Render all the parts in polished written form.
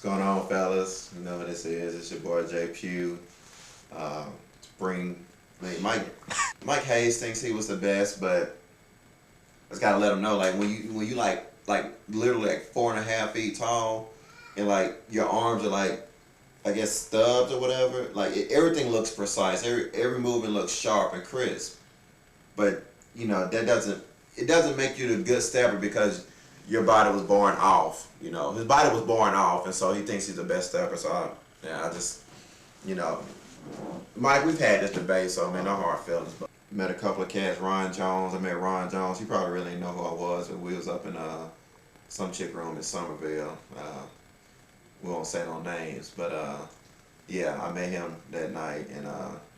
going on, fellas? You know what this is. It's your boy Pugh. Mike Hayes thinks he was the best, but I just gotta let him know, like when you like literally like 4.5 feet tall, and like your arms are like, I guess, stubs or whatever. Like everything looks precise. Every movement looks sharp and crisp. But you know it doesn't make you the good stepper because your body was born off. You know, his body was born off, and so he thinks he's the best stepper. So I just, you know, Mike, we've had this debate, so man, no hard feelings. But met a couple of cats. Ron Jones. I met Ron Jones. He probably really didn't know who I was, but we was up in some chick room in Somerville. We won't say no names, but yeah, I met him that night, and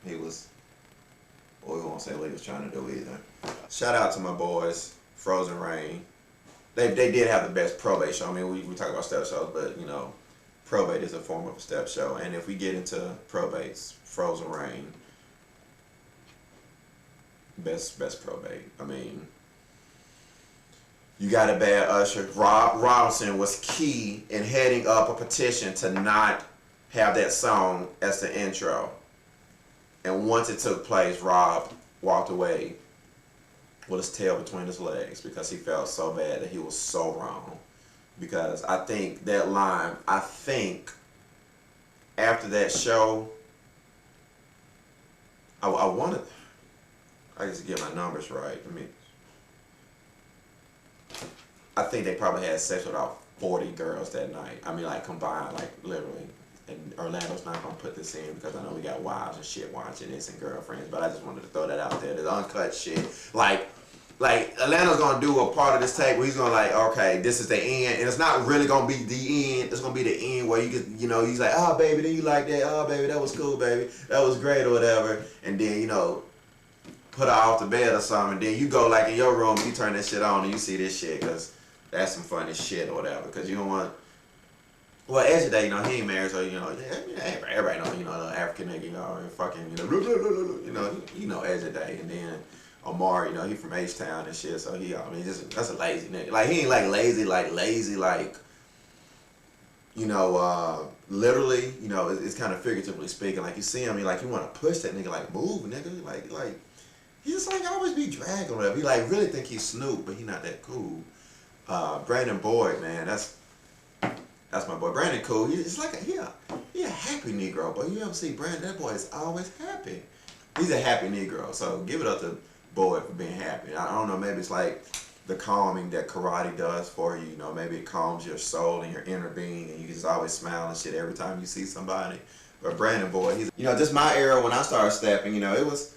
he was. Well, we won't say what he was trying to do either. Shout out to my boys, Frozen Rain. They did have the best probate show. I mean, we talk about step shows, but you know, probate is a form of a step show. And if we get into probates, Frozen Rain, best probate. I mean, you got a bad usher. Rob Robinson was key in heading up a petition to not have that song as the intro. And once it took place, Rob walked away with his tail between his legs because he felt so bad that he was so wrong. Because I think that line, after that show, I wanted, I just get my numbers right. I mean, I think they probably had sex with about 40 girls that night. I mean, like combined, like literally. And Orlando's not gonna put this in because I know we got wives and shit watching this and girlfriends, but I just wanted to throw that out there. There's uncut shit. Like Orlando's gonna do a part of this tape where he's gonna like, okay, this is the end, and it's not really gonna be the end. It's gonna be the end where you get, you know, he's like, oh baby, then you like that, oh baby, that was cool, baby, that was great or whatever, and then you know, put her off the bed or something, and then you go like in your room, you turn that shit on and you see this shit because that's some funny shit or whatever, because you don't want. Well, as today, you know, he ain't married, so you know, everybody know, you know, the African nigga, you know, and fucking, you know, as today, and then Omar, you know, he from H-Town and shit, so he, I mean, just that's a lazy nigga. Like he ain't like lazy, like, you know, literally, you know, it's kind of figuratively speaking. Like you see him, you want to push that nigga, like move, nigga, like he just like always be dragging or whatever. He like really think he's Snoop, but he not that cool. Brandon Boyd, man, that's my boy. Brandon cool. He's like he a happy Negro, but you ever see Brandon? That boy is always happy. He's a happy Negro. So give it up to Boyd for being happy. I don't know. Maybe it's like the calming that karate does for you. You know, maybe it calms your soul and your inner being, and you just always smile and shit every time you see somebody. But Brandon Boyd, he's, you know, just my era when I started stepping. You know, it was.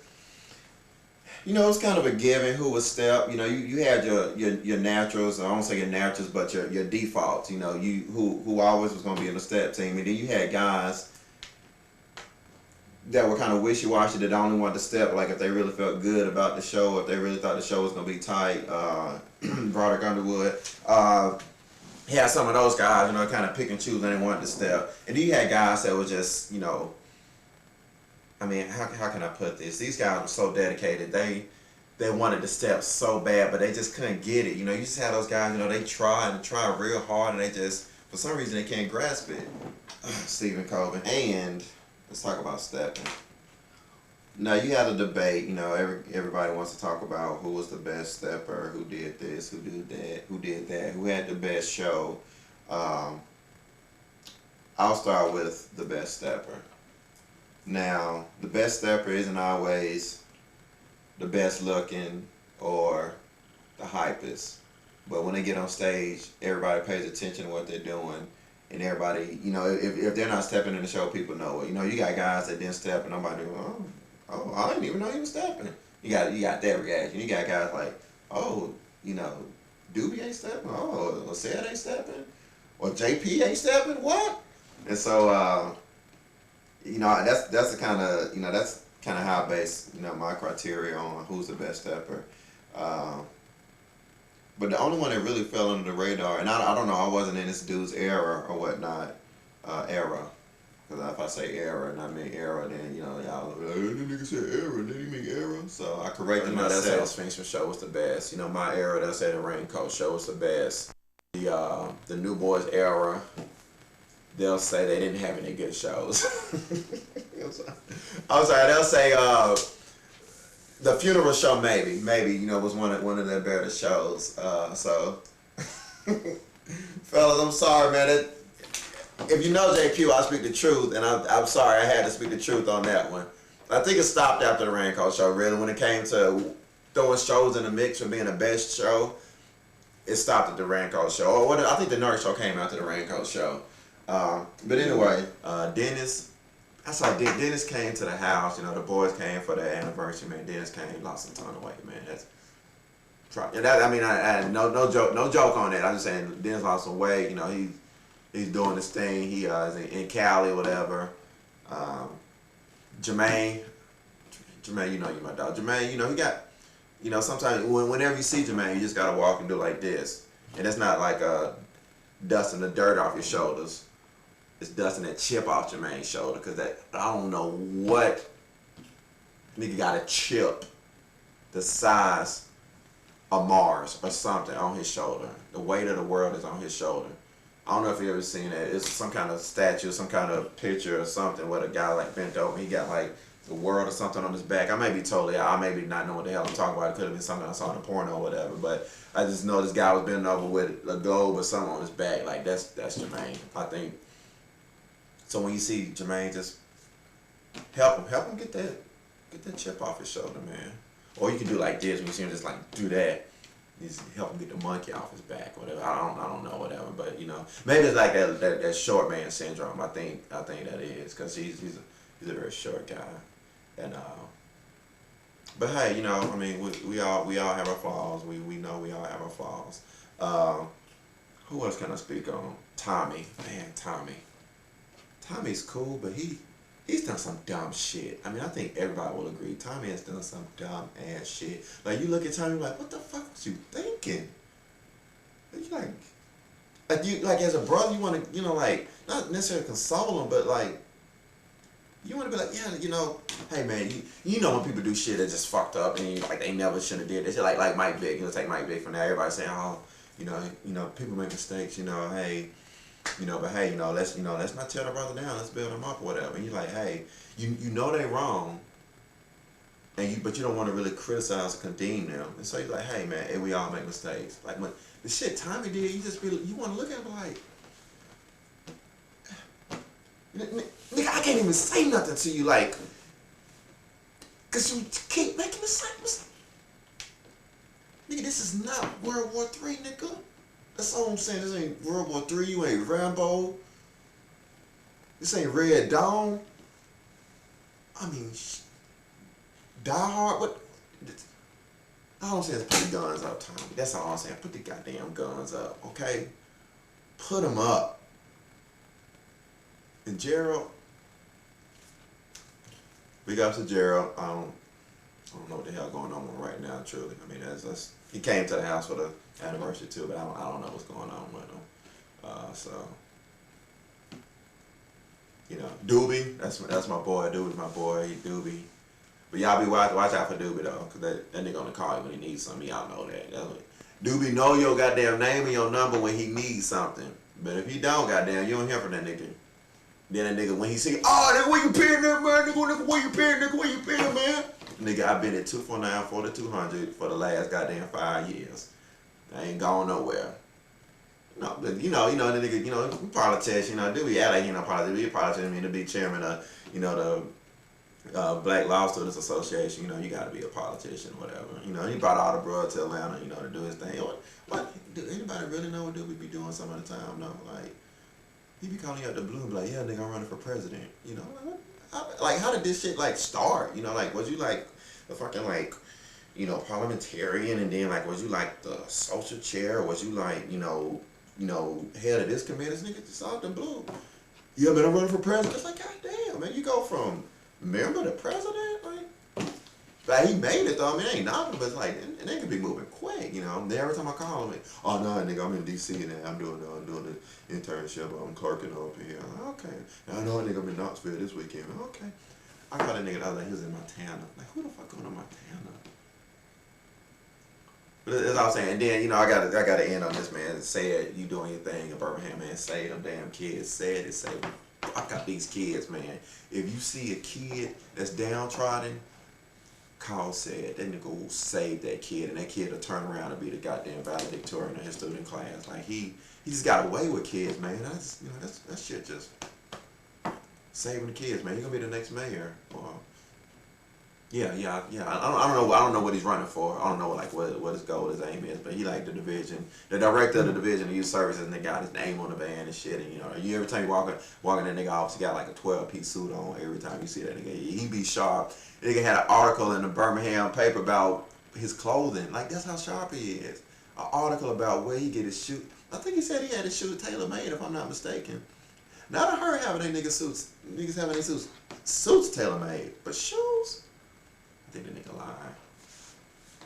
You know, it's kind of a given who would step. You know, you had your naturals. I don't say your naturals, but your defaults. You know, you who always was gonna be in the step team, and then you had guys that were kind of wishy-washy that only wanted to step, like if they really felt good about the show, if they really thought the show was gonna be tight. Broderick Underwood. He had some of those guys, you know, kind of pick and choose when they wanted to step, and then you had guys that were just, you know. I mean, how can I put this? These guys were so dedicated. They wanted to step so bad, but they just couldn't get it. You know, you just have those guys, you know, they try real hard, and they just, for some reason, they can't grasp it. Stephen Colvin. And let's talk about stepping. Now, you had a debate, you know, everybody wants to talk about who was the best stepper, who did this, who did that, who had the best show. I'll start with the best stepper. Now, the best stepper isn't always the best looking or the hypest, but when they get on stage, everybody pays attention to what they're doing, and everybody, you know, if they're not stepping in the show, people know it. You know, you got guys that didn't step, and nobody, oh, I didn't even know he was stepping. You got that reaction. You got guys like, oh, you know, Doobie ain't stepping. Oh, Lassette ain't stepping, or JP ain't stepping. What? And so. You know, that's the kind of, you know, that's kind of how I base, you know, my criteria on who's the best stepper. But the only one that really fell under the radar, and I don't know, I wasn't in this dude's era or whatnot, era. Because if I say era and I mean era, then, you know, y'all like, hey, that nigga said era, did he mean era? So I corrected myself. They'll say the Sphinx show was the best. You know, my era, they'll say the Raincoat show was the best. The New Boys era. they'll say they didn't have any good shows. I'm sorry, they'll say the funeral show maybe was one of their better shows. So fellas, I'm sorry, man. If you know JQ, I speak the truth, and I'm sorry I had to speak the truth on that one. I think it stopped after the Raincoat show, really. When it came to throwing shows in the mix for being the best show, it stopped at the Raincoat show. Or I think the Nerd show came after the Raincoat show. But anyway, Dennis, I saw Dennis came to the house. You know, the boys came for their anniversary, man. Dennis came, lost a ton of weight, man. That's probably, I mean, I no joke on that. I'm just saying, Dennis lost some weight. You know, he's doing this thing. He is in Cali or whatever. Jermaine, you know you my dog. Jermaine, you know, he got, you know, sometimes whenever you see Jermaine, you just gotta walk and do like this. And it's not like dusting the dirt off your shoulders. It's dusting that chip off Jermaine's shoulder, because that, I don't know what nigga got a chip the size of Mars or something on his shoulder. The weight of the world is on his shoulder. I don't know if you ever seen that. It's some kind of statue, some kind of picture or something where the guy like bent over. He got like the world or something on his back. I may be not know what the hell I'm talking about. It could have been something I saw in a porno or whatever. But I just know this guy was bending over with a globe or something on his back. Like that's Jermaine, I think. So when you see Jermaine, just help him get that chip off his shoulder, man. Or you can do like this when you see him just like do that. Just help him get the monkey off his back, or whatever. I don't know, whatever. But you know, maybe it's like that short man syndrome. I think that is, because he's a very short guy, and but hey, you know, I mean, we all have our flaws. We know we all have our flaws. Who else can I speak on? Tommy, man, Tommy's cool, but he's done some dumb shit. I mean, I think everybody will agree. Tommy has done some dumb ass shit. Like, you look at Tommy like, what the fuck was you thinking? You like as a brother, you want to, you know, like, not necessarily console him, but like, you want to be like, yeah, you know, hey man, you know when people do shit that just fucked up and you, like they never should have did this shit. Like Mike Vick, you know, take Mike Vick from there. Everybody saying, oh, you know, people make mistakes, you know, hey. You know, but hey, let's not tear the brother down. Let's build him up or whatever. And you're like, hey, you know they wrong, but you don't want to really criticize or condemn them. And so you're like, hey man, hey, we all make mistakes. Like when the shit Tommy did, you want to look at him like, nigga, I can't even say nothing to you, like, cause you keep making the same mistake. Nigga, this is not World War III, nigga. That's all I'm saying. This ain't World War III. You ain't Rambo. This ain't Red Dawn. I mean, Die Hard. What? All I'm saying is put the guns up, Tommy. That's all I'm saying. Put the goddamn guns up, okay? Put them up. And Gerald, big ups to Gerald. I don't know what the hell going on right now, truly. I mean, he came to the house for the anniversary too, but I don't know what's going on with him. So, you know, Doobie, that's my boy. Doobie's my boy. Doobie. But y'all be watch out for Doobie though, cause that nigga gonna call you when he needs something. Y'all know that. Doobie know your goddamn name and your number when he needs something. But if he don't, goddamn, you don't hear from that nigga. Then that nigga, when he say, oh, nigga, where you paying that, man? Nigga, where you paying, nigga? Where you paying, man? Nigga, I've been at 249 4200 for the last goddamn 5 years. I ain't going nowhere. No, but you know, the nigga, you know, politician, you know, do we act like he no politician? Be a politician, I mean, to be chairman of, you know, the Black Law Students Association, you know, you gotta be a politician, whatever. You know, he brought all the broad to Atlanta, you know, to do his thing. What? Do anybody really know what Doobie be doing some of the time? No, like, he be calling you out the blue and be like, yeah, nigga, I'm running for president. You know, like, how did this shit, like, start? You know, like, was you, like, the fucking, like, you know, parliamentarian, and then, like, was you, like, the social chair, or was you, like, you know, head of this committee? This nigga just out the blue. Yeah, man, I'm running for president. It's like, goddamn, man, you go from member to president? Like, he made it, though. I mean, it ain't nothing, but it's like, and they could be moving quick, you know. Every time I call him, oh, no, nigga, I'm in D.C. now. I'm doing the internship. I'm clerking over here. I'm like, okay. Now, I know a nigga, I'm in Knoxville this weekend. Okay. I called a nigga the other day. He was in Montana. Like, who the fuck going to Montana? But that's all I'm saying. And then, you know, I gotta end on this, man. Say it, you doing your thing in Birmingham, man. Say them damn kids. Say it. Say, fuck out these kids, man. If you see a kid that's downtrodden, call said. That nigga will save that kid, and that kid will turn around and be the goddamn valedictorian of his student class. Like he just got away with kids, man. That's, you know, that shit just saving the kids, man. You're gonna be the next mayor. Or, yeah. I don't know what he's running for. I don't know like what his goal, his aim is. But he like the director of the division of youth services, and they got his name on the van and shit. And you know, every time you walk in that nigga office, he got like a 12-piece suit on. Every time you see that nigga, he be sharp. Nigga had an article in the Birmingham paper about his clothing. Like that's how sharp he is. An article about where he get his shoe. I think he said he had his shoe tailor made, if I'm not mistaken. Now I heard having they niggas having their suits tailor made, but shoes. I think that nigga lying.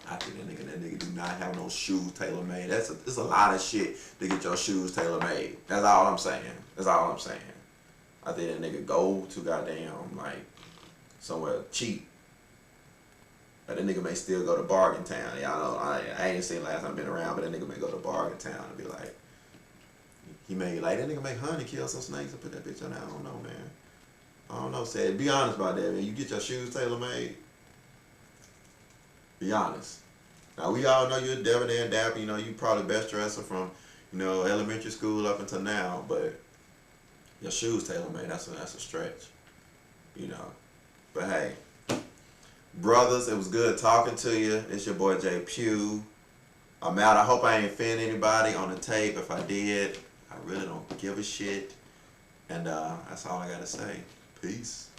I think that nigga do not have no shoes tailor made. There's a lot of shit to get your shoes tailor made. That's all I'm saying. I think that nigga go to goddamn like somewhere cheap. But that nigga may still go to Bargain Town. Y'all know I ain't seen last time I've been around, but that nigga may go to Bargain Town and be like, he may like that nigga make honey, kill some snakes and put that bitch on there. I don't know, man. I don't know. Said be honest about that, man. You get your shoes tailor made. Be honest. Now we all know you're Devin and Dapper. You know you probably best dresser from, you know, elementary school up until now. But your shoes tailor made. That's a stretch. You know. But hey, brothers, it was good talking to you. It's your boy J Pugh. I'm out. I hope I ain't offend anybody on the tape. If I did, I really don't give a shit. And that's all I gotta say. Peace.